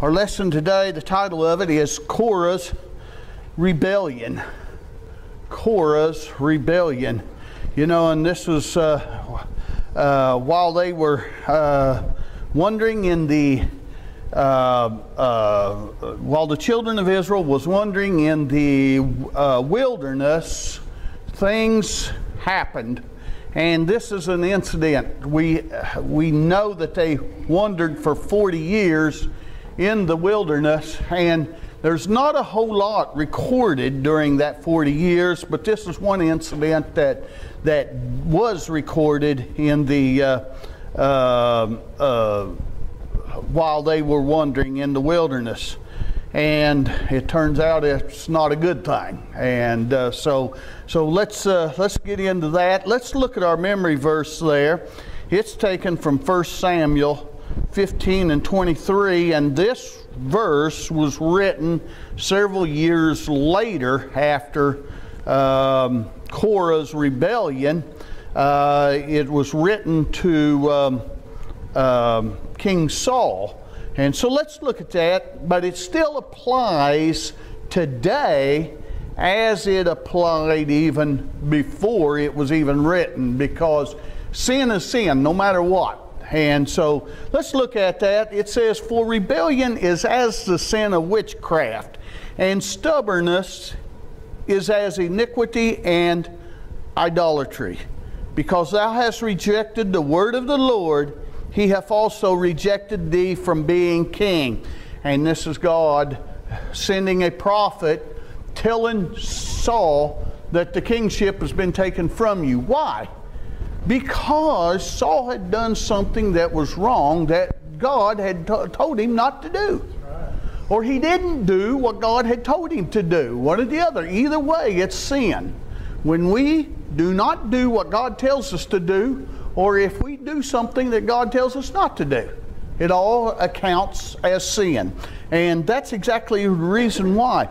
Our lesson today, the title of it is Korah's Rebellion. Korah's Rebellion. You know, and this was while they were wandering in the while the children of Israel was wandering in the wilderness, things happened. And this is an incident. We know that they wandered for 40 years in the wilderness, and there's not a whole lot recorded during that 40 years, but this is one incident that was recorded in the while they were wandering in the wilderness. And it turns out it's not a good thing. And so let's get into that. Let's look at our memory verse there. It's taken from 1 Samuel 15 and 23, and this verse was written several years later after Korah's rebellion. It was written to King Saul. And so let's look at that, but it still applies today as it applied even before it was even written, because sin is sin, no matter what. And so let's look at that. It says, "For rebellion is as the sin of witchcraft, and stubbornness is as iniquity and idolatry. Because thou hast rejected the word of the Lord, he hath also rejected thee from being king." And this is God sending a prophet telling Saul that the kingship has been taken from you. Why? Because Saul had done something that was wrong, that God had told him not to do. Or he didn't do what God had told him to do. One or the other. Either way, it's sin. When we do not do what God tells us to do, or if we do something that God tells us not to do, it all accounts as sin. And that's exactly the reason why.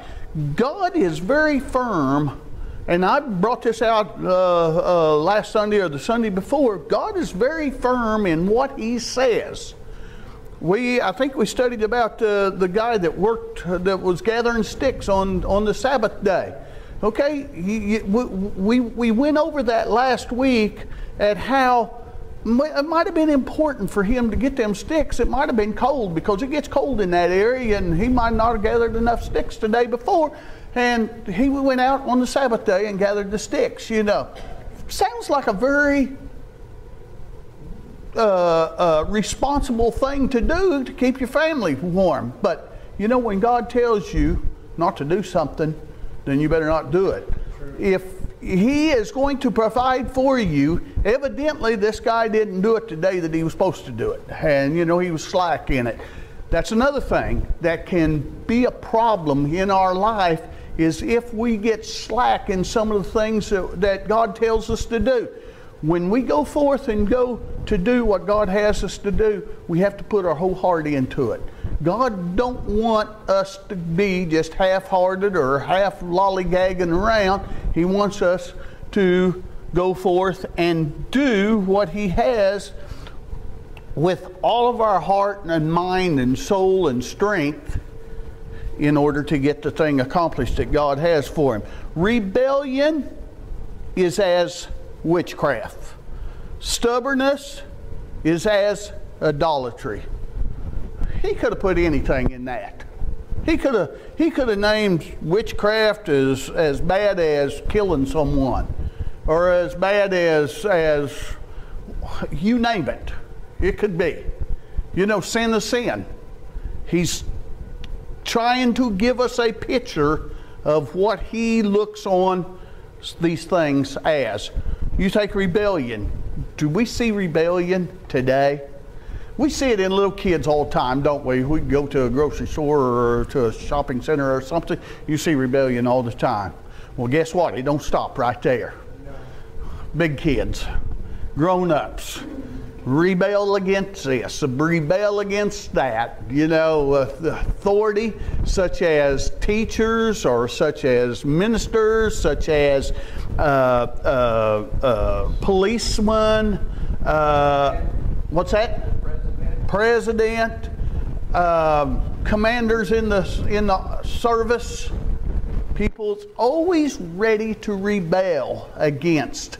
God is very firm, and I brought this out last Sunday or the Sunday before. God is very firm in what he says. I think we studied about the guy that was gathering sticks on the Sabbath day. Okay, we went over that last week at how it might have been important for him to get them sticks. It might have been cold, because it gets cold in that area, and he might not have gathered enough sticks the day before, and he went out on the Sabbath day and gathered the sticks. You know, sounds like a very responsible thing to do to keep your family warm. But you know, when God tells you not to do something, then you better not do it. If he is going to provide for you, evidently this guy didn't do it the day that he was supposed to do it. And you know, he was slack in it. That's another thing that can be a problem in our life, is if we get slack in some of the things that God tells us to do. When we go forth and go to do what God has us to do, we have to put our whole heart into it. God don't want us to be just half-hearted or half lollygagging around. He wants us to go forth and do what he has with all of our heart and mind and soul and strength in order to get the thing accomplished that God has for him. Rebellion is as witchcraft. Stubbornness is as idolatry. He could have put anything in that. He could have named witchcraft as bad as killing someone, or as bad as you name it. It could be. You know, sin is sin. He's trying to give us a picture of what he looks on these things as. You take rebellion. Do we see rebellion today? We see it in little kids all the time, don't we? We go to a grocery store or to a shopping center or something, you see rebellion all the time. Well, guess what? It don't stop right there. Big kids, grown-ups, rebel against this, rebel against that. You know, the authority, such as teachers or such as ministers, such as policemen. What's that? President. commanders in the service, people's always ready to rebel against.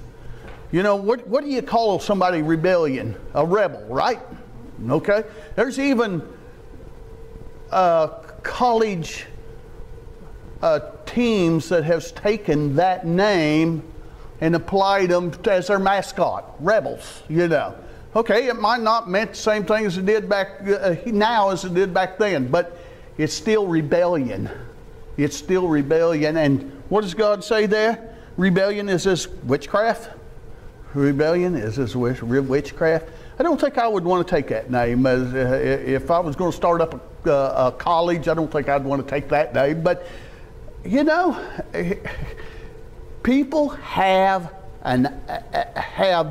You know, what do you call somebody rebellion? A rebel, right? Okay. There's even college teams that have taken that name and applied them as their mascot, rebels, you know. Okay, it might not mean the same thing as it did back now as it did back then, but it's still rebellion. It's still rebellion. And what does God say there? Rebellion is this witchcraft. Rebellion is this witchcraft. I don't think I would want to take that name. If I was going to start up a college, I don't think I'd want to take that name. But, you know, people have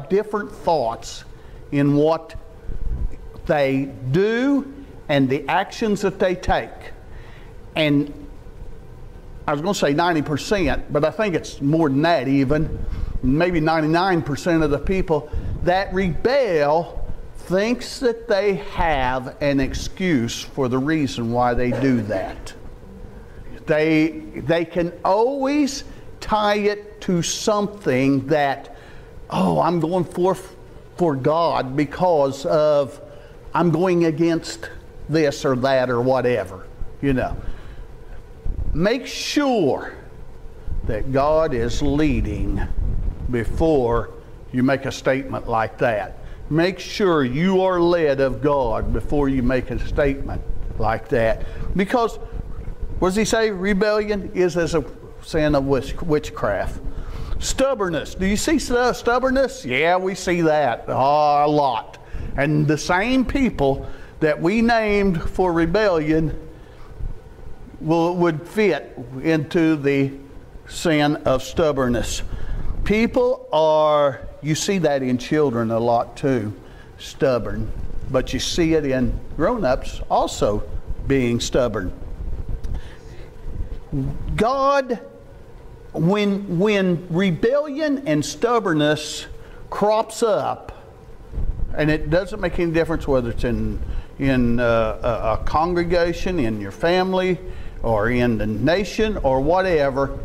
different thoughts in what they do and the actions that they take. And I was going to say 90%, but I think it's more than that even. Maybe 99% of the people that rebel thinks that they have an excuse for the reason why they do that. They can always tie it to something that, oh, I'm going for God because of I'm going against this or that or whatever, you know. Make sure that God is leading before you make a statement like that. Make sure you are led of God before you make a statement like that. Because, what does he say? Rebellion is as a sin of witchcraft. Stubbornness. Do you see stubbornness? Yeah, we see that a lot. And the same people that we named for rebellion would fit into the sin of stubbornness. People are, you see that in children a lot too, stubborn. But you see it in grown-ups also being stubborn. God, when rebellion and stubbornness crops up, and it doesn't make any difference whether it's in a congregation, in your family, or in the nation, or whatever,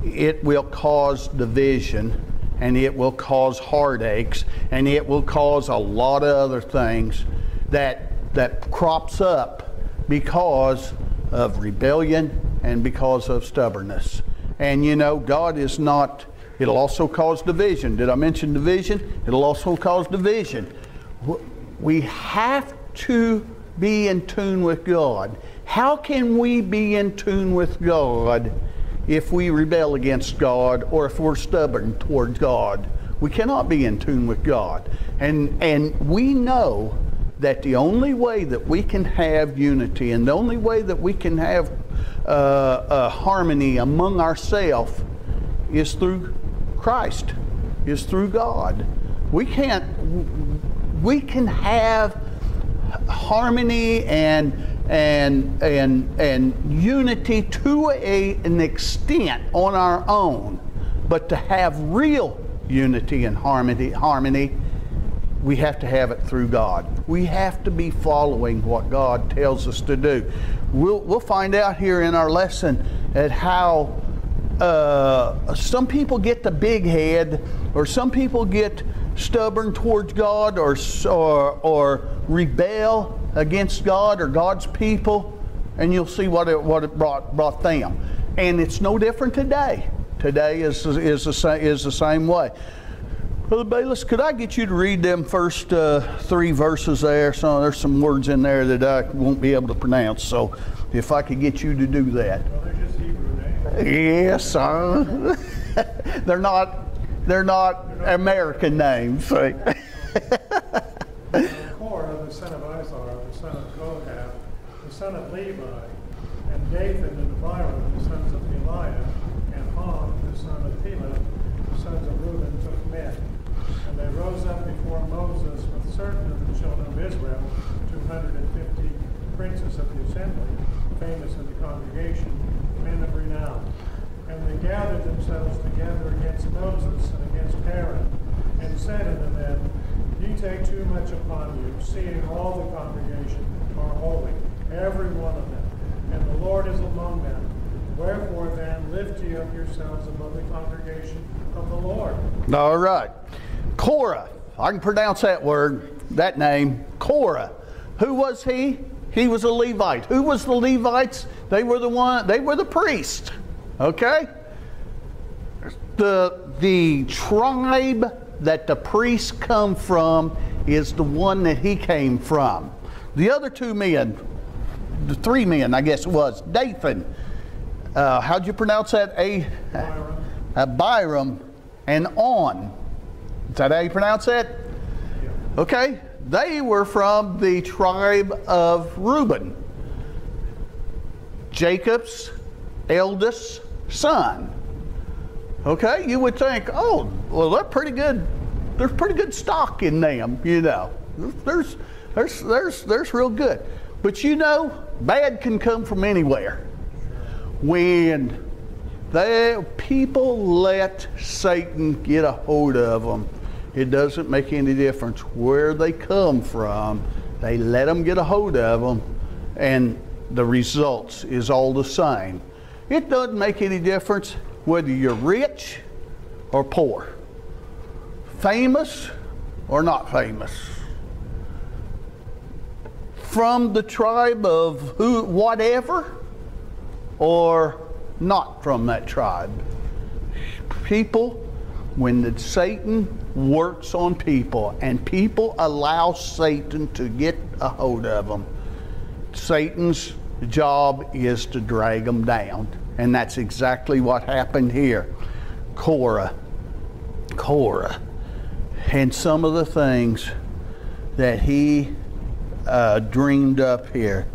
it will cause division, and it will cause heartaches, and it will cause a lot of other things that crops up because of rebellion and because of stubbornness. And you know, God is not, it'll also cause division. Did I mention division? It'll also cause division. We have to be in tune with God. How can we be in tune with God if we rebel against God or if we're stubborn towards God? We cannot be in tune with God. And we know that the only way that we can have unity and the only way that we can have harmony among ourselves is through Christ, is through God. We can have harmony and unity to an extent on our own, but to have real unity and harmony, we have to have it through God. We have to be following what God tells us to do. We'll find out here in our lesson at how some people get the big head, or some people get stubborn towards God, or rebel against God or God's people, and you'll see what it brought them. And it's no different today. Today is the same way. Brother Bayless, could I get you to read them first 3 verses there? So there's some words in there that I won't be able to pronounce. So if I could get you to do that. Well, they're just Hebrew names. Yes, they're not American names. Right? Korah, the son of Izar, the son of Kohath, the son of Levi, and Dathan and Abiram, the sons of Eliah, and Ham, the son of Peleth, the sons of Reuben, took men. And they rose up before Moses with certain of the children of Israel, 250 princes of the assembly, famous in the congregation, men of renown. And they gathered themselves together against Moses and against Aaron, and said unto them, Ye take too much upon you, seeing all the congregation are holy. every one of them, and the Lord is among them. Wherefore then lift ye up yourselves above the congregation of the Lord. All right. Korah. I can pronounce that word, that name. Korah. Who was he? He was a Levite. Who was the Levites? They were the priests. Okay? The tribe that the priests come from is the one that he came from. The other two men, the three men, I guess it was, Dathan. How'd you pronounce that? Abiram and On. Is that how you pronounce that? Yeah. Okay. They were from the tribe of Reuben, Jacob's eldest son. Okay, you would think, oh, well, they're pretty good. There's pretty good stock in them, you know. There's real good. But you know, bad can come from anywhere. When people let Satan get a hold of them, it doesn't make any difference where they come from. They let them get a hold of them, and the results is all the same. It doesn't make any difference whether you're rich or poor, famous or not famous, from the tribe of who, whatever, or not from that tribe. People, when Satan works on people and people allow Satan to get a hold of them, Satan's job is to drag them down. And that's exactly what happened here. Korah, and some of the things that he dreamed up here.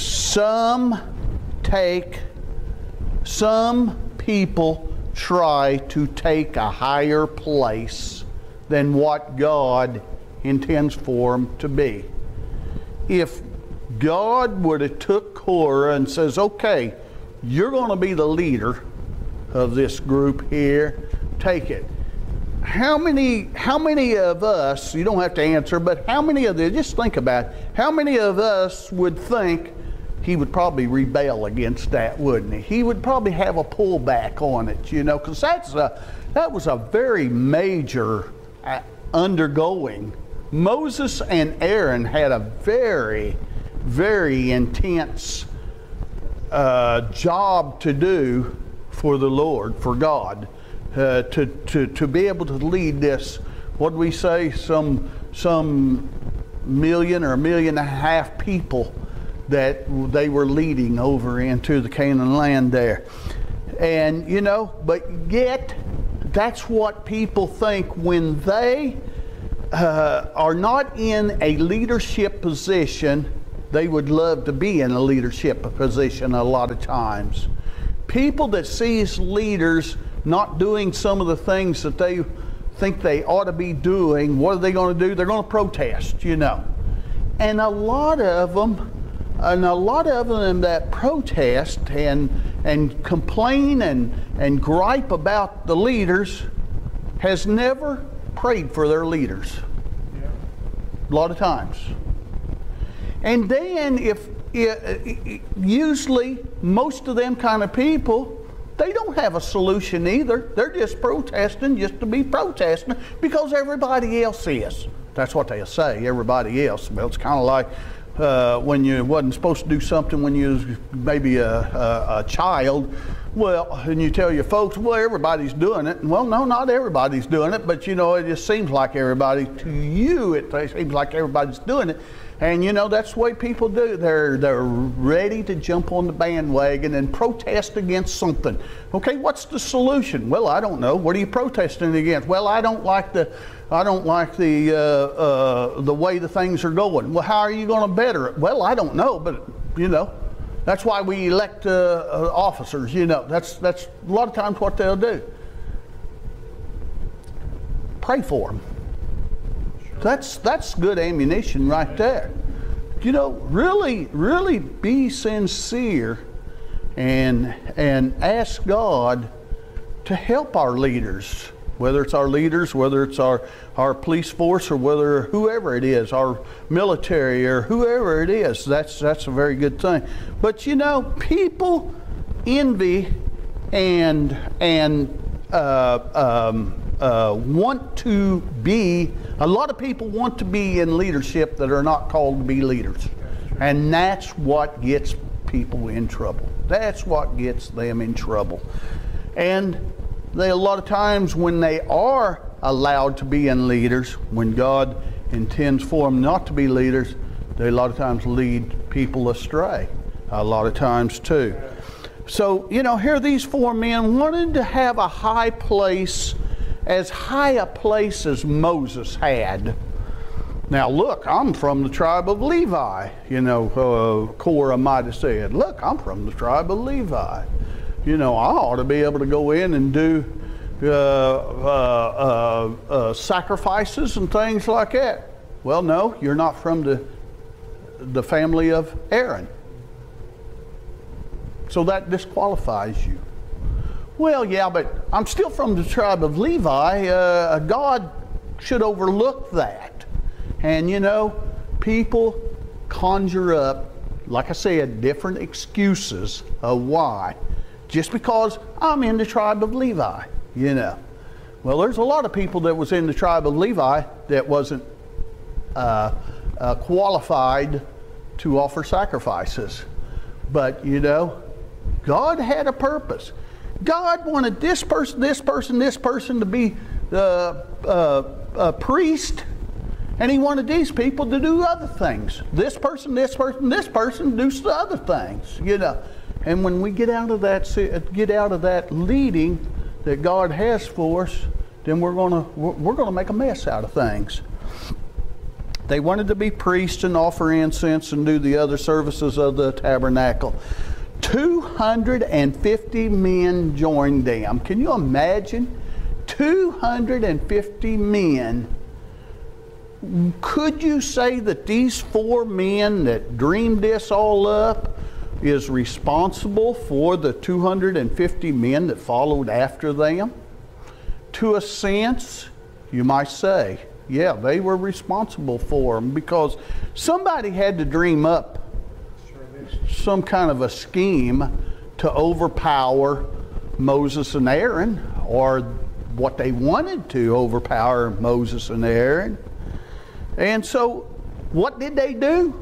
Some people try to take a higher place than what God intends for them to be. If God would have took Korah and says, okay, you're going to be the leader of this group here, take it. How many of us, you don't have to answer, but how many of them, just think about it, how many of us would think he would probably rebel against that, wouldn't he? He would probably have a pullback on it, you know, because that was a very major undergoing. Moses and Aaron had a very, very intense job to do for the Lord, for God, to be able to lead this, what do we say, some million or 1.5 million people that they were leading over into the Canaan land there. And, you know, but yet, that's what people think when they are not in a leadership position. They would love to be in a leadership position a lot of times. People that sees leaders not doing some of the things that they think they ought to be doing, what are they going to do? They're going to protest, you know. And a lot of them that protest and complain and gripe about the leaders has never prayed for their leaders. Yeah. A lot of times. And then usually most of them kind of people, they don't have a solution either. They're just protesting just to be protesting because everybody else is. That's what they'll say, everybody else. Well, it's kind of like when you wasn't supposed to do something when you was maybe a child. Well, and you tell your folks, well, everybody's doing it. Well, no, not everybody's doing it, but you know, it just seems like everybody, to you, it seems like everybody's doing it. And you know, that's the way people do. They're ready to jump on the bandwagon and protest against something. Okay, what's the solution? Well, I don't know. What are you protesting against? Well, I don't like the way the things are going. Well, how are you going to better it? Well, I don't know, but you know, that's why we elect officers. You know, that's a lot of times what they'll do. Pray for them. That's good ammunition right there. You know, really be sincere and ask God to help our leaders whether it's our leaders, whether it's our police force, or whether whoever it is, our military or whoever it is. That's a very good thing. But you know, people envy and want to be, a lot of people want to be in leadership that are not called to be leaders. And that's what gets people in trouble. That's what gets them in trouble. And a lot of times when they are allowed to be in leaders, when God intends for them not to be leaders, they a lot of times lead people astray. A lot of times too. So, you know, here these 4 men wanted to have a high place, as high a place as Moses had. Now look, I'm from the tribe of Levi. You know, Korah might have said, look, I'm from the tribe of Levi. You know, I ought to be able to go in and do sacrifices and things like that. Well, no, you're not from the family of Aaron. So that disqualifies you. Well, yeah, but I'm still from the tribe of Levi. God should overlook that. And you know, people conjure up, like I said, different excuses of why. Just because I'm in the tribe of Levi, you know. Well, there's a lot of people that was in the tribe of Levi that wasn't qualified to offer sacrifices. But, you know, God had a purpose. God wanted this person to be a priest, and he wanted these people to do other things. This person do other things, you know. And when we get out of that leading that God has for us, then we're gonna make a mess out of things. They wanted to be priests and offer incense and do the other services of the tabernacle. 250 men joined them. Can you imagine? 250 men. Could you say that these 4 men that dreamed this all up is responsible for the 250 men that followed after them? To a sense, you might say, yeah, they were responsible for them, because somebody had to dream up some kind of a scheme to overpower Moses and Aaron, or what they wanted to overpower Moses and Aaron. And so what did they do?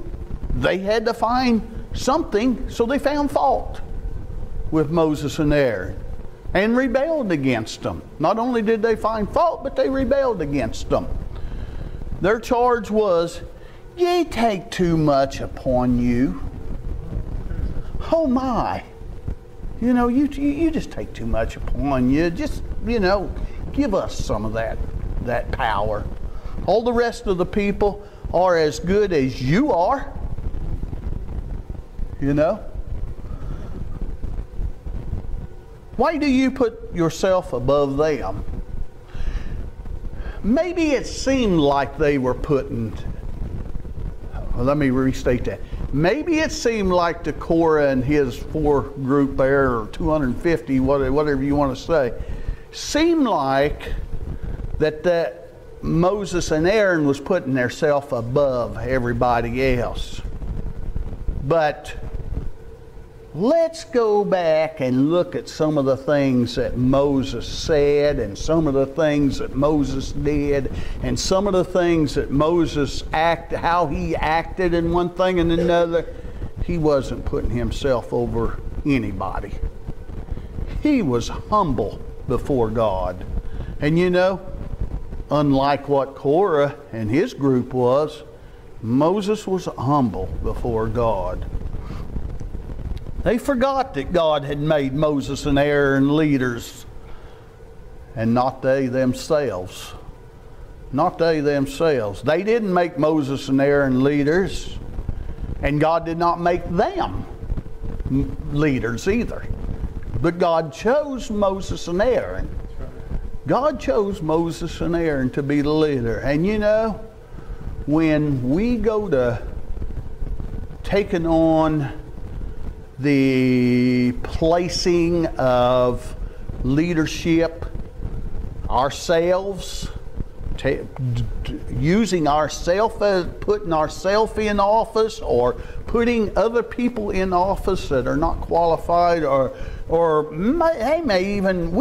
They had to find something, so they found fault with Moses and Aaron and rebelled against them. Not only did they find fault, but they rebelled against them. Their charge was, ye take too much upon you. Oh my, you know, you just take too much upon you. Just, you know, give us some of that power. All the rest of the people are as good as you are, you know. Why do you put yourself above them? Maybe it seemed like they were putting, well, let me restate that. Maybe it seemed like the Korah and his 4 group there, or 250, whatever you want to say, seemed like that Moses and Aaron was putting themselves above everybody else. But let's go back and look at some of the things that Moses said, and some of the things that Moses did, and some of the things that Moses how he acted in one thing and another. He wasn't putting himself over anybody. He was humble before God. And you know, unlike what Korah and his group was, Moses was humble before God. They forgot that God had made Moses and Aaron leaders, and not they themselves. Not they themselves. They didn't make Moses and Aaron leaders, and God did not make them leaders either. But God chose Moses and Aaron. God chose Moses and Aaron to be the leader. And you know, when we go to taking on the placing of leadership, ourselves, using ourselves, putting ourselves in office, or putting other people in office that are not qualified, or we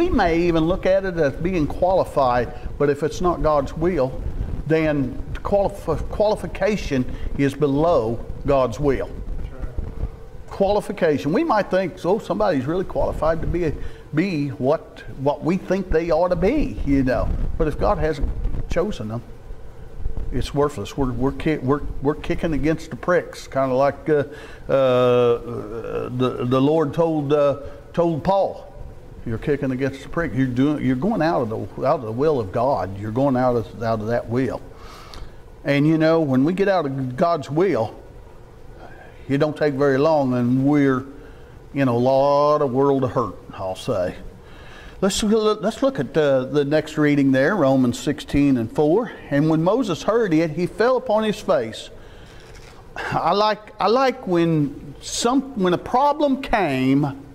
may even look at it as being qualified, but if it's not God's will, then qualification is below God's will. Qualification. We might think, oh, somebody's really qualified to be what we think they ought to be, you know. But if God hasn't chosen them, it's worthless. We're kicking against the pricks, kind of like the Lord told Paul. You're kicking against the prick. You're going out of the will of God. You're going out of that will. And you know, when we get out of God's will, it don't take very long, and we're in a lot of world of hurt, I'll say. Let's look at the next reading there, Romans 16:4. And when Moses heard it, he fell upon his face. I like when a problem came,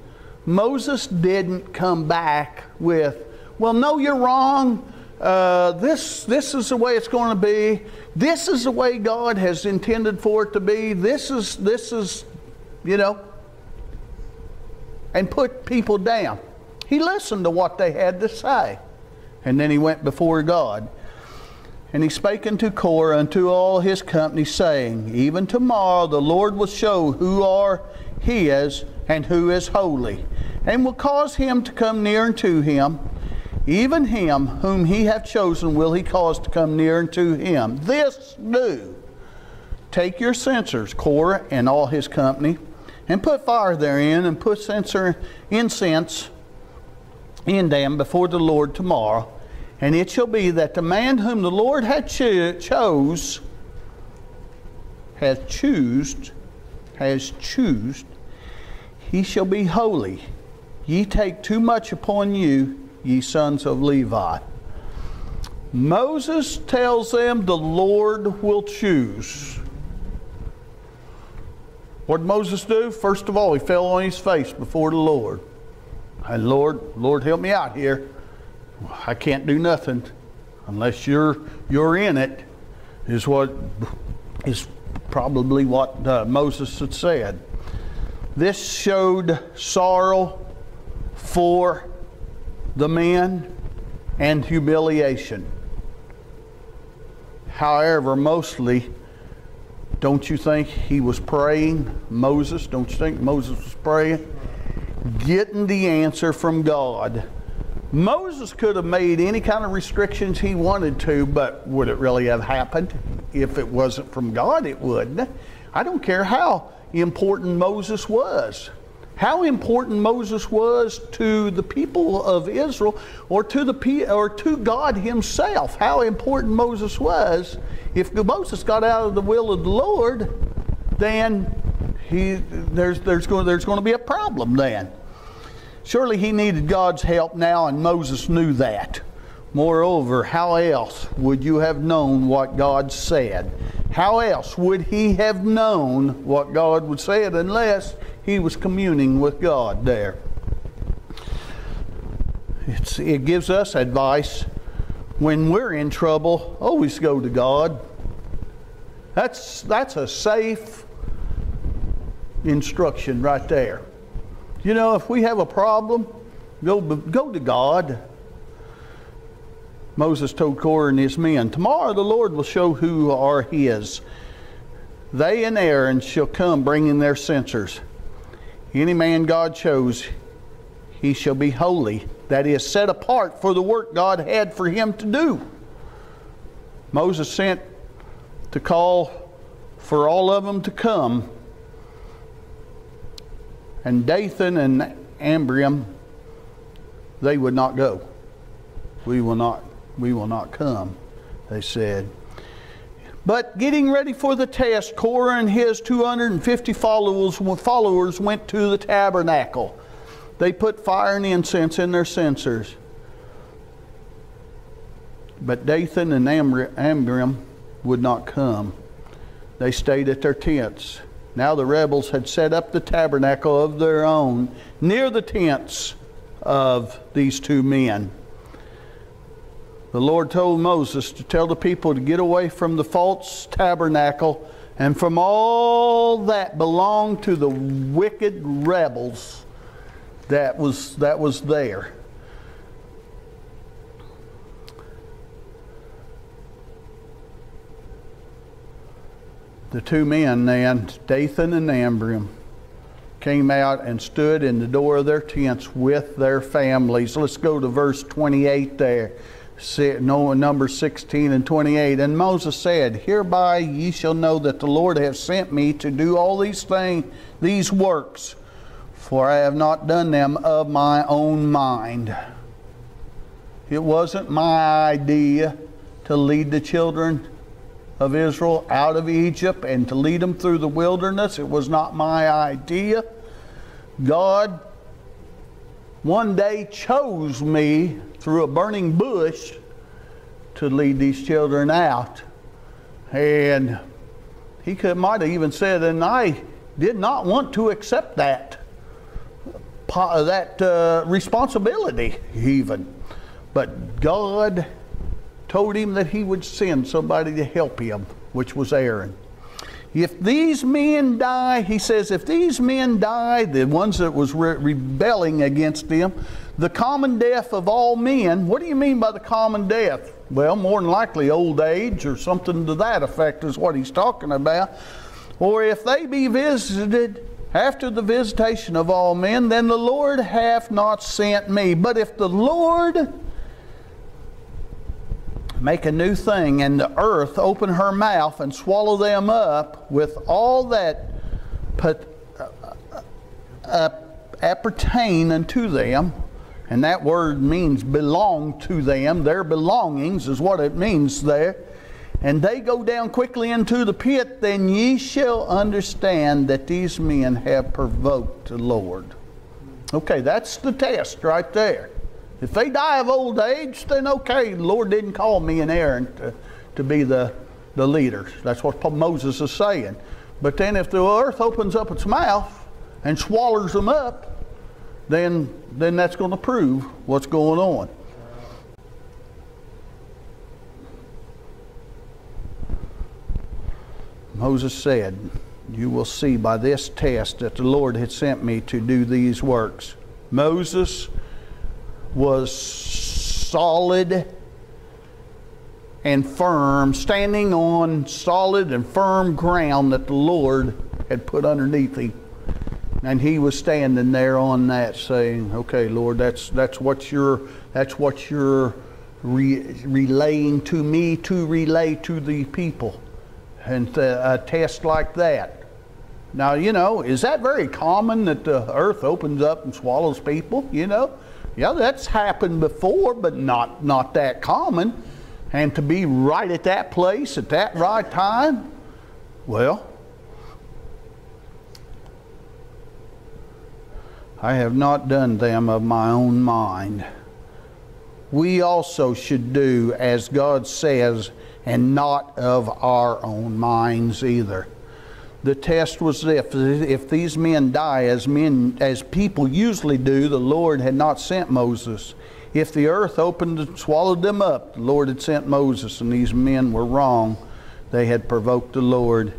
Moses didn't come back with, well, no, you're wrong. This is the way it's going to be. This is the way God has intended for it to be. This is, you know, and put people down. He listened to what they had to say. And then he went before God. And he spake unto Korah and to all his company, saying, even tomorrow the Lord will show who are his and who is holy, and will cause him to come near unto him. Even him whom he hath chosen will he cause to come near unto him. This do. Take your censers, Korah and all his company, and put fire therein, and put incense in them before the Lord tomorrow. And it shall be that the man whom the Lord hath choosed, he shall be holy. Ye take too much upon you, ye sons of Levi. Moses tells them the Lord will choose. What did Moses do? First of all, he fell on his face before the Lord. And Lord, help me out here. I can't do nothing unless you're in it, is probably what Moses had said. This showed sorrow for the men and humiliation. However, mostly, don't you think he was praying? Moses, don't you think Moses was praying? Getting the answer from God. Moses could have made any kind of restrictions he wanted to, but would it really have happened? If it wasn't from God, it wouldn't. I don't care how important Moses was. How important Moses was to the people of Israel, or to God himself. How important Moses was. If Moses got out of the will of the Lord, then there's going to be a problem then. Surely he needed God's help now, and Moses knew that. Moreover, how else would you have known what God said? How else would he have known what God would say unless he was communing with God there? It gives us advice when we're in trouble. Always go to God. That's a safe instruction right there. You know, if we have a problem, go to God. Moses told Korah and his men, tomorrow the Lord will show who are his. They and Aaron shall come bringing their censers. Any man God chose, he shall be holy, that is, set apart for the work God had for him to do. Moses sent to call for all of them to come. And Dathan and Abiram, they would not go. We will not come, they said. But getting ready for the test, Korah and his 250 followers went to the tabernacle. They put fire and incense in their censers. But Dathan and Abiram would not come. They stayed at their tents. Now the rebels had set up the tabernacle of their own near the tents of these two men. the Lord told Moses to tell the people to get away from the false tabernacle and from all that belonged to the wicked rebels that was there. The two men then, Dathan and Abiram, came out and stood in the door of their tents with their families. Let's go to verse 28 there. Numbers 16 and 28. And Moses said, hereby ye shall know that the Lord hath sent me to do all these things, these works, for I have not done them of my own mind. It wasn't my idea to lead the children of Israel out of Egypt and to lead them through the wilderness. It was not my idea. God one day chose me through a burning bush to lead these children out. And he might have even said, and I did not want to accept that responsibility even. But God told him that he would send somebody to help him, which was Aaron. If these men die, he says, if these men die, the ones that was rebelling against them, the common death of all men. What do you mean by the common death? Well, more than likely old age or something to that effect is what he's talking about. Or if they be visited after the visitation of all men, then the Lord hath not sent me. But if the Lord make a new thing, and the earth open her mouth and swallow them up with all that appertain unto them, and that word means belong to them, their belongings is what it means there, and they go down quickly into the pit, then ye shall understand that these men have provoked the Lord. Okay, that's the test right there. If they die of old age, then okay, the Lord didn't call me and Aaron to be the leaders. That's what Moses is saying. But then if the earth opens up its mouth and swallows them up, then that's going to prove what's going on. Moses said, you will see by this test that the Lord had sent me to do these works. Moses was solid and firm, standing on solid and firm ground that the Lord had put underneath him. And he was standing there on that saying, okay, Lord, that's what you're relaying to me to relay to the people. And a test like that. Now, you know, is that very common that the earth opens up and swallows people, you know? Yeah, that's happened before, but not that common. And to be right at that place at that right time, well, I have not done them of my own mind. We also should do as God says, and not of our own minds either. The test was if these men die as people usually do, the Lord had not sent Moses. If the earth opened and swallowed them up, the Lord had sent Moses, and these men were wrong. They had provoked the Lord.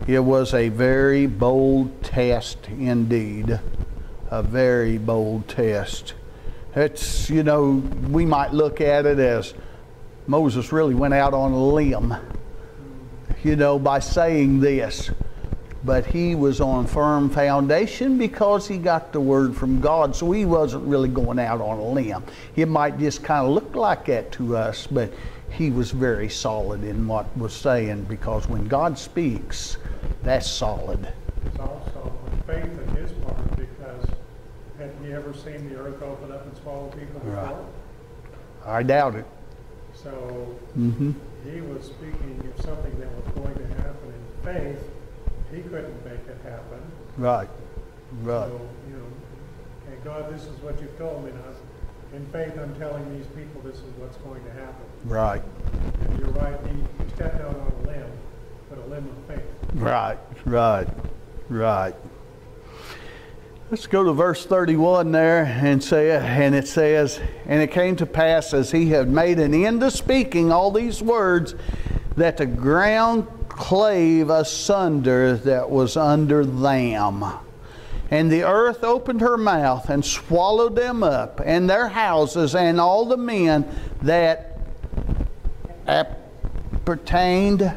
It was a very bold test indeed. A very bold test. It's, you know, we might look at it as Moses really went out on a limb, you know, by saying this. But he was on firm foundation because he got the word from God, so he wasn't really going out on a limb. It might just kind of look like that to us, but he was very solid in what was saying, because when God speaks, that's solid. It's also faith in his part, because had you ever seen the earth open up and swallow people before? Right. I doubt it. So he was speaking of something that was going to happen in faith. He couldn't make it happen. Right. Right. So, you know, okay, God, this is what you've told me now. In faith, I'm telling these people this is what's going to happen. Right. And you're right, he stepped out on a limb, but a limb of faith. Right. Right. Right. Let's go to verse 31 there and it says, and it came to pass as he had made an end of speaking all these words, that the ground clave asunder that was under them. And the earth opened her mouth and swallowed them up, and their houses, and all the men that appertained,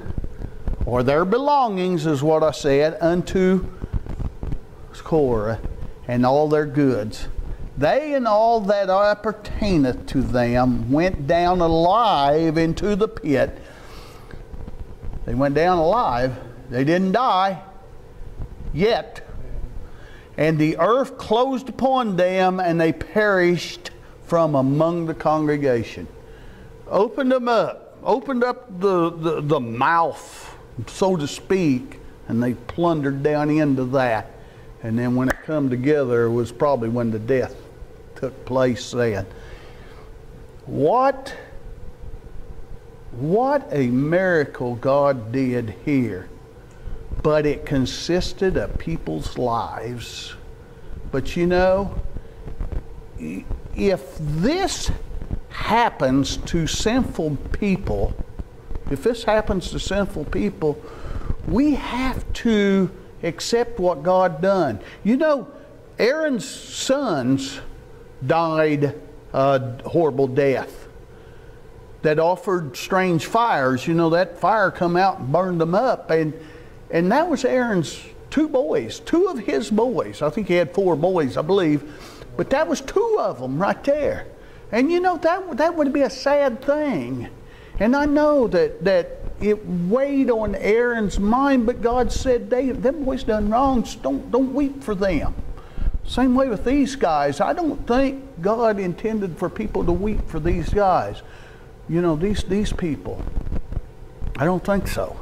or their belongings is what I said, unto Korah, and all their goods. They and all that appertaineth to them went down alive into the pit. They went down alive. They didn't die yet. And the earth closed upon them, and they perished from among the congregation. Opened them up. Opened up the mouth, so to speak, and they plundered down into that. And then when it come together, it was probably when the death took place then. What a miracle God did here. But it consisted of people's lives. But you know, if this happens to sinful people, we have to accept what God done. You know, Aaron's sons died a horrible death that offered strange fires. You know, that fire come out and burned them up, and that was Aaron's two of his boys. I think he had 4 boys, I believe, but that was 2 of them right there. And you know, that would be a sad thing. And I know that it weighed on Aaron's mind, but God said, them boys done wrong, so don't weep for them. Same way with these guys. I don't think God intended for people to weep for these guys. You know, these people. I don't think so.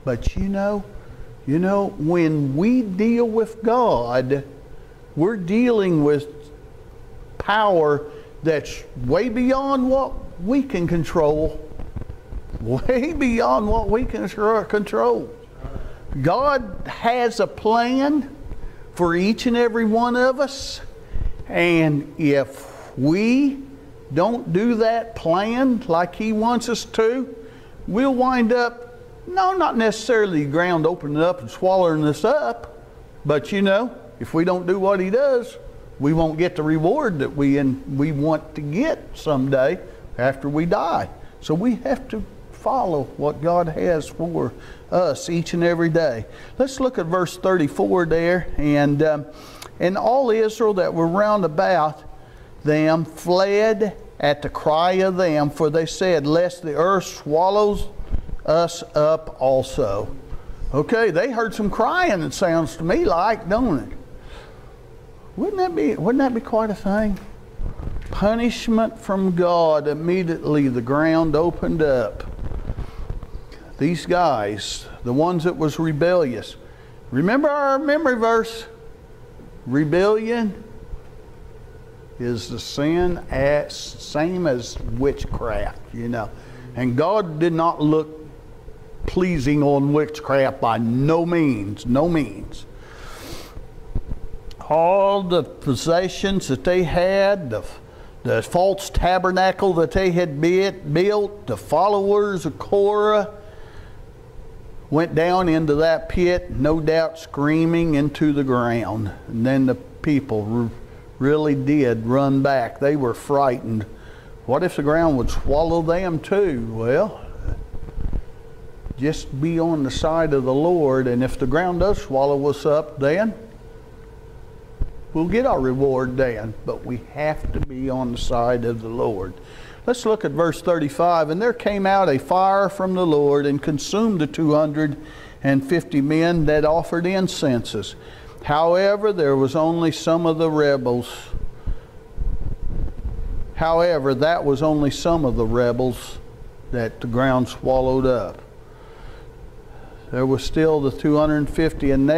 But you know, when we deal with God, we're dealing with power that's way beyond what we can control. Way beyond what we can control. God has a plan for each and every one of us, and if we don't do that plan like He wants us to, we'll wind up, not necessarily the ground opening up and swallowing us up, but you know, if we don't do what He does, we won't get the reward that we want to get someday after we die. So we have to follow what God has for us each and every day. Let's look at verse 34 there. And all Israel that were round about them fled at the cry of them, for they said, lest the earth swallows us up also. Okay, they heard some crying, it sounds to me like, don't it? Wouldn't that be quite a thing? Punishment from God. Immediately the ground opened up. These guys, the ones that was rebellious. Remember our memory verse? Rebellion is the sin same as witchcraft, you know. And God did not look pleasing on witchcraft by no means, no means. All the possessions that they had, the false tabernacle that they had built, the followers of Korah went down into that pit, no doubt screaming into the ground. And then the people really did run back. They were frightened. What if the ground would swallow them too? Well, just be on the side of the Lord, and if the ground does swallow us up, then we'll get our reward then. But we have to be on the side of the Lord. Let's look at verse 35. And there came out a fire from the Lord and consumed the 250 men that offered incenses. However, there was only some of the rebels. However, that was only some of the rebels that the ground swallowed up. There was still the 250, and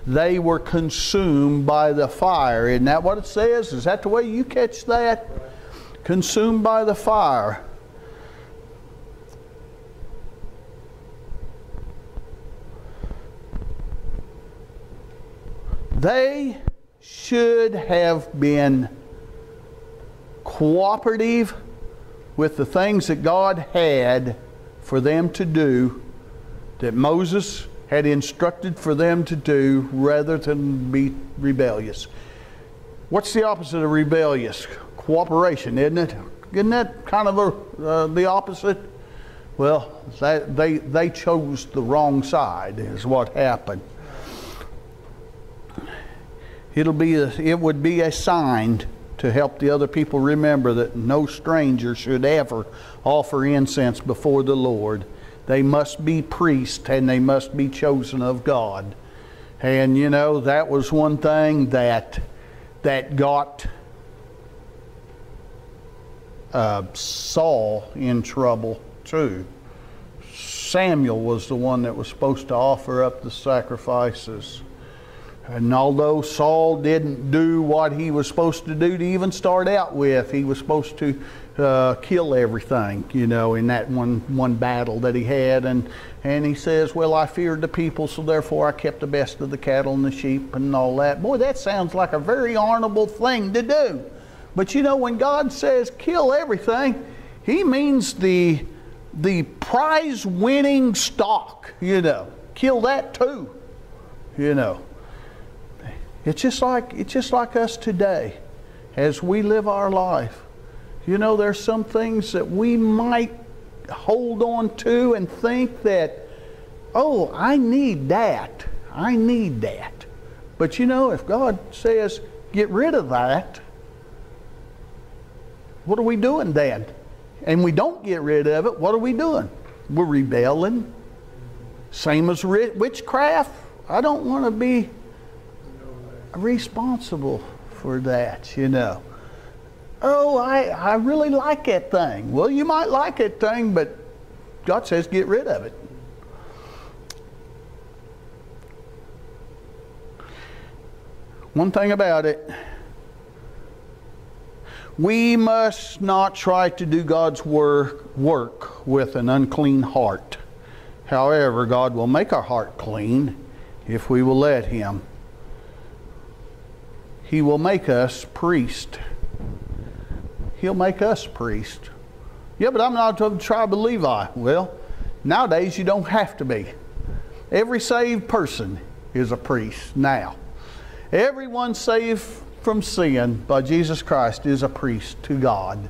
they were consumed by the fire. Isn't that what it says? Is that the way you catch that? Consumed by the fire. They should have been cooperative with the things that God had for them to do, that Moses had instructed for them to do, rather than be rebellious. What's the opposite of rebellious? Cooperation, isn't it? Isn't that kind of the opposite? Well, they chose the wrong side is what happened. It would be a sign to help the other people remember that no stranger should ever offer incense before the Lord. They must be priests, and they must be chosen of God. And you know, that was one thing that got Saul in trouble too. Samuel was the one that was supposed to offer up the sacrifices. And although Saul didn't do what he was supposed to do to even start out with, he was supposed to kill everything, you know, in that one battle that he had. And he says, well, I feared the people, so therefore I kept the best of the cattle and the sheep and all that. Boy, that sounds like a very honorable thing to do. But you know, when God says kill everything, He means the prize-winning stock, you know. Kill that too, you know. It's just like us today as we live our life. You know, there's some things that we might hold on to and think that, oh, I need that. I need that. But you know, if God says, get rid of that, what are we doing then? And we don't get rid of it, what are we doing? We're rebelling. Same as witchcraft. I don't want to be responsible for that, you know. Oh, I really like that thing. Well, you might like that thing, but God says get rid of it. One thing about it, we must not try to do God's work with an unclean heart. However, God will make our heart clean if we will let Him. He will make us priest. He'll make us priest. Yeah, but I'm not of the tribe of Levi. Well, nowadays you don't have to be. Every saved person is a priest now. Everyone saved from sin by Jesus Christ is a priest to God.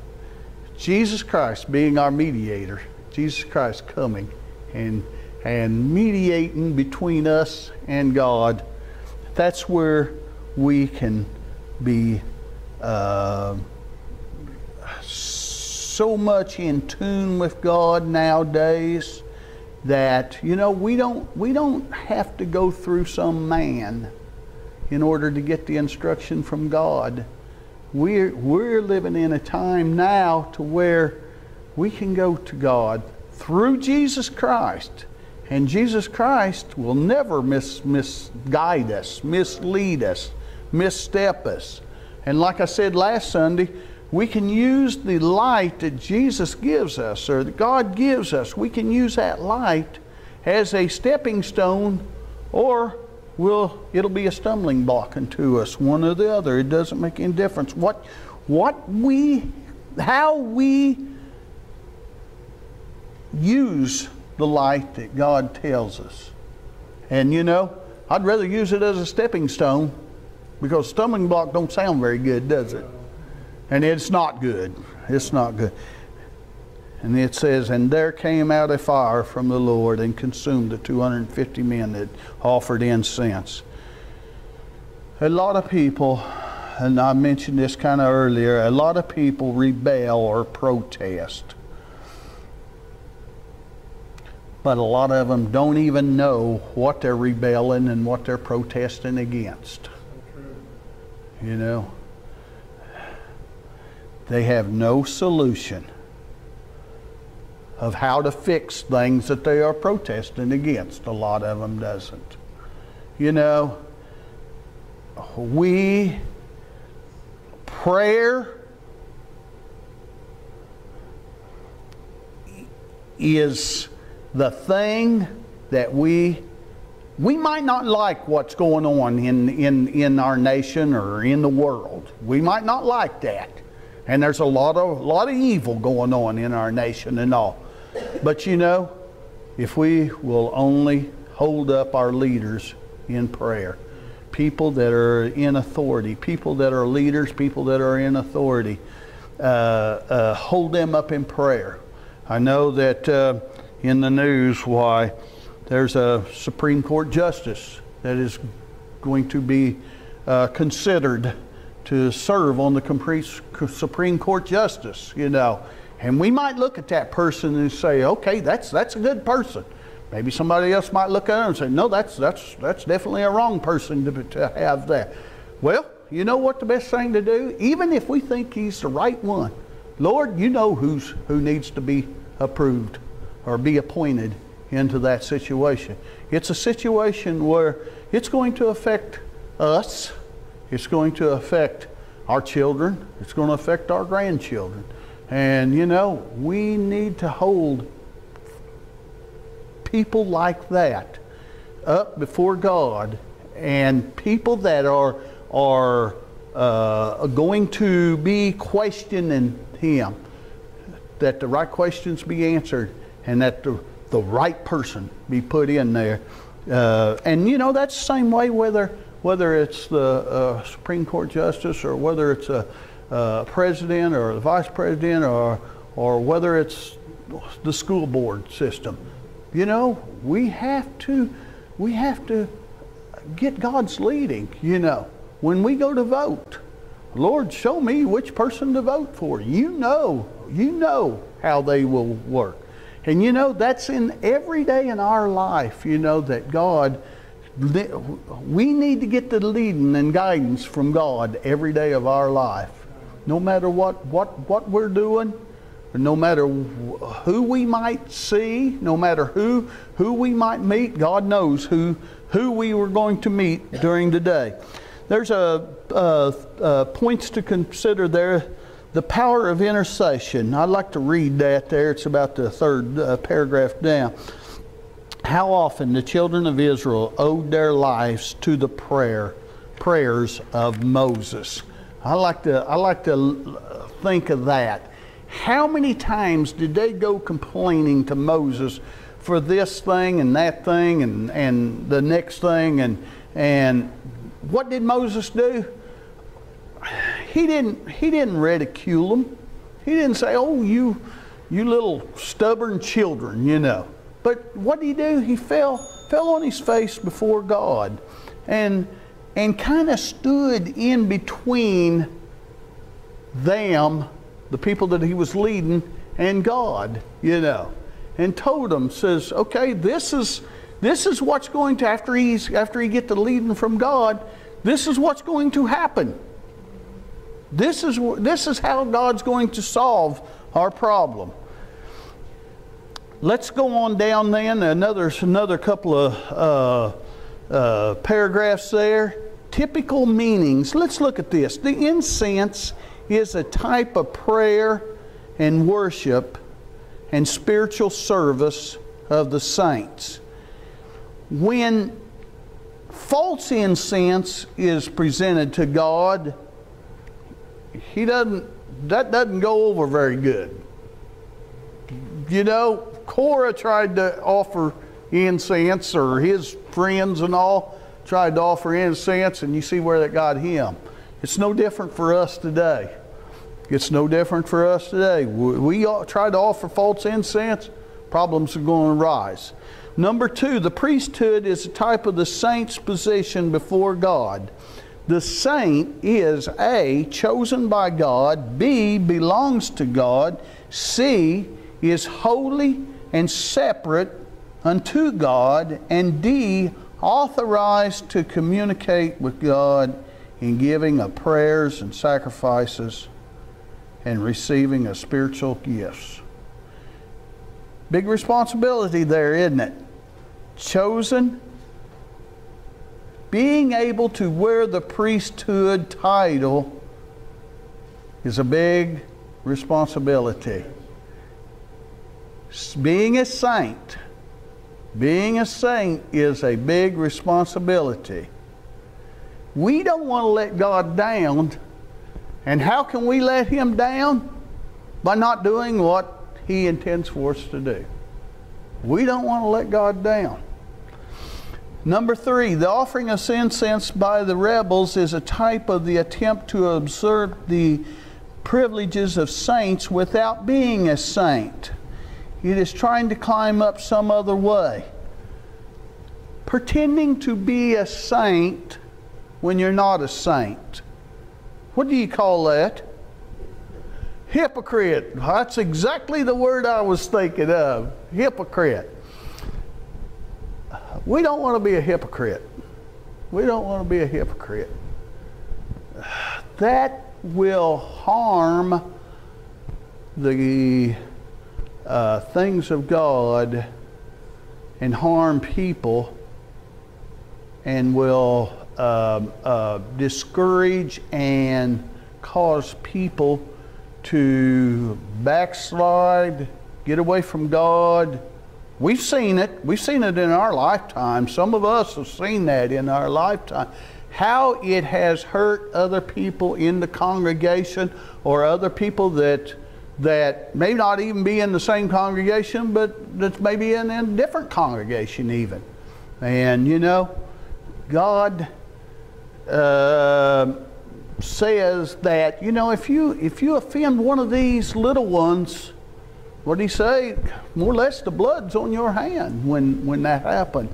Jesus Christ being our mediator. Jesus Christ coming and mediating between us and God. That's where we can be so much in tune with God nowadays that, you know, we don't have to go through some man in order to get the instruction from God. We're living in a time now to where we can go to God through Jesus Christ. And Jesus Christ will never misguide us, mislead us, misstep us. And like I said last Sunday, we can use the light that Jesus gives us, or that God gives us. We can use that light as a stepping stone, or it'll be a stumbling block unto us, one or the other. It doesn't make any difference. How we use the light that God tells us. And you know, I'd rather use it as a stepping stone, because stumbling block don't sound very good, does it? And it's not good. It's not good. And it says, and there came out a fire from the Lord and consumed the 250 men that offered incense. A lot of people, and I mentioned this kind of earlier, a lot of people rebel or protest. But a lot of them don't even know what they're rebelling and what they're protesting against. You know, they have no solution of how to fix things that they are protesting against. A lot of them doesn't. You know, prayer is the thing that we We might not like what's going on in our nation or in the world. We might not like that. And there's a lot of evil going on in our nation and all. But you know, if we will only hold up our leaders in prayer, people that are in authority, people that are leaders, people that are in authority, hold them up in prayer. I know that in the news, why there's a Supreme Court justice that is going to be considered to serve on the Supreme Court justice, you know. And we might look at that person and say, okay, that's a good person. Maybe somebody else might look at him and say, no, that's definitely a wrong person to have that. Well, you know what the best thing to do? Even if we think he's the right one, Lord, you know who needs to be approved or be appointed into that situation. It's a situation where it's going to affect us. It's going to affect our children. It's going to affect our grandchildren. And you know, we need to hold people like that up before God, and people that are going to be questioning Him, that the right questions be answered, and that the right person be put in there. And you know, that's the same way whether it's the Supreme Court justice, or whether it's a president or the vice president, or whether it's the school board system. You know, we have to get God's leading. You know, when we go to vote, Lord, show me which person to vote for. You know how they will work. And you know, that's in every day in our life, you know, that God, we need to get the leading and guidance from God every day of our life. No matter what we're doing, no matter who we might see, no matter who we might meet, God knows who we were going to meet during the day. There's points to consider there. The power of intercession. I'd like to read that there. It's about the third paragraph down. How often the children of Israel owed their lives to the prayers of Moses. I like to think of that. How many times did they go complaining to Moses for this thing and that thing and the next thing, and what did Moses do? He didn't ridicule them. He didn't say, "Oh, you little stubborn children," you know. But what did he do? He fell on his face before God, and kind of stood in between them, the people that he was leading, and God, you know, and told them, says, "Okay, this is what's going to, after he get the leading from God, this is what's going to happen. This is how God's going to solve our problem." Let's go on down then. Another couple of paragraphs there. Typical meanings. Let's look at this. The incense is a type of prayer and worship and spiritual service of the saints. When false incense is presented to God, that doesn't go over very good. You know, Korah tried to offer incense, or his friends and all tried to offer incense, and you see where that got him. It's no different for us today. It's no different for us today. We try to offer false incense, problems are going to rise. Number two, the priesthood is a type of the saint's position before God. The saint is A, chosen by God, B, belongs to God, C, is holy and separate unto God, and D, authorized to communicate with God in giving of prayers and sacrifices and receiving of spiritual gifts. Big responsibility there, isn't it? Chosen, being able to wear the priesthood title is a big responsibility. Being a saint Being a saint is a big responsibility. We don't want to let God down. And how can we let Him down? By not doing what He intends for us to do. We don't want to let God down. Number 3, the offering of incense by the rebels is a type of the attempt to usurp the privileges of saints without being a saint. It is trying to climb up some other way. Pretending to be a saint when you're not a saint. What do you call that? Hypocrite. That's exactly the word I was thinking of. Hypocrite. We don't want to be a hypocrite. We don't want to be a hypocrite. That will harm the things of God and harm people, and will discourage and cause people to backslide, get away from God. We've seen it. We've seen it in our lifetime. Some of us have seen that in our lifetime. How it has hurt other people in the congregation, or other people that may not even be in the same congregation, but that's maybe in a different congregation even. And you know, God says that, you know, if you offend one of these little ones, what did He say? More or less the blood's on your hand when that happened.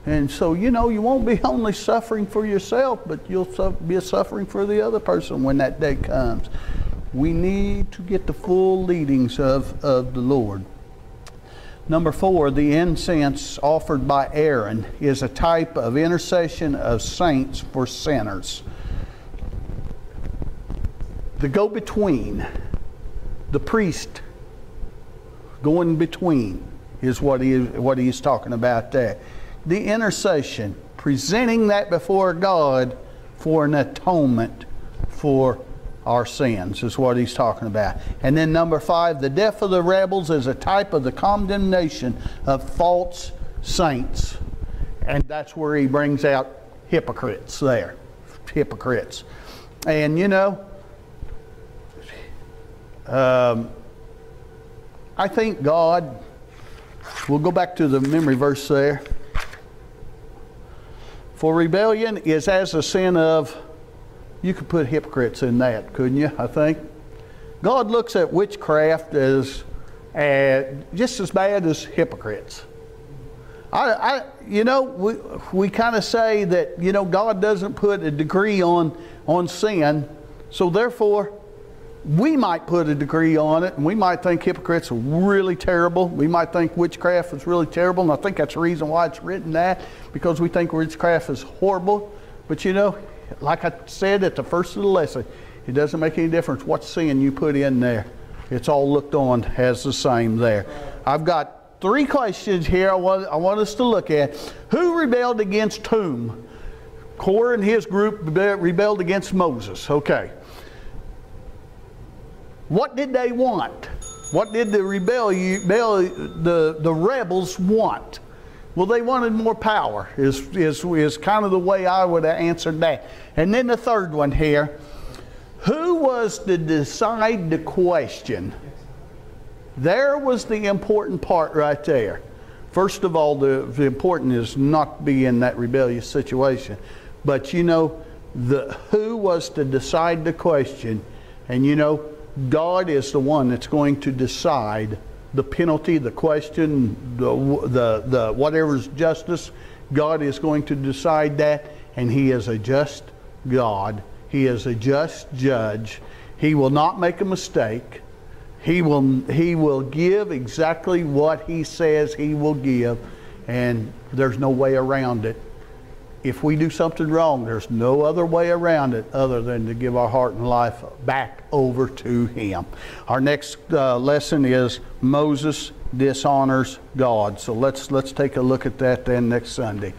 And so, you know, you won't be only suffering for yourself, but you'll be suffering for the other person when that day comes. We need to get the full leadings of the Lord. Number 4, the incense offered by Aaron is a type of intercession of saints for sinners. The go-between, the priest going between, is what he's talking about there. The intercession, presenting that before God for an atonement for our sins, is what he's talking about. And then number 5, the death of the rebels is a type of the condemnation of false saints. And that's where he brings out hypocrites there. Hypocrites. And you know, I think God, we'll go back to the memory verse there. For rebellion is as a sin of, you could put hypocrites in that, couldn't you, I think? God looks at witchcraft as just as bad as hypocrites. You know, we kind of say that, you know, God doesn't put a degree on sin, so therefore we might put a degree on it, and we might think hypocrites are really terrible. We might think witchcraft is really terrible, and I think that's the reason why it's written that, because we think witchcraft is horrible. But you know, like I said at the first of the lesson, it doesn't make any difference what sin you put in there. It's all looked on as the same there. I've got 3 questions here I want us to look at. Who rebelled against whom? Korah and his group rebelled against Moses. Okay. What did they want? What did the rebels want? Well, they wanted more power, is kind of the way I would have answered that. And then the third one here, who was to decide the question? There was the important part right there. First of all, the important is not be in that rebellious situation. But you know, who was to decide the question? And you know, God is the one that's going to decide the penalty, the question, the whatever's justice. God is going to decide that, and He is a just God. He is a just judge. He will not make a mistake. He will give exactly what He says He will give, and there's no way around it. If we do something wrong, there's no other way around it other than to give our heart and life back over to Him. Our next lesson is Moses dishonors God. So let's take a look at that then next Sunday.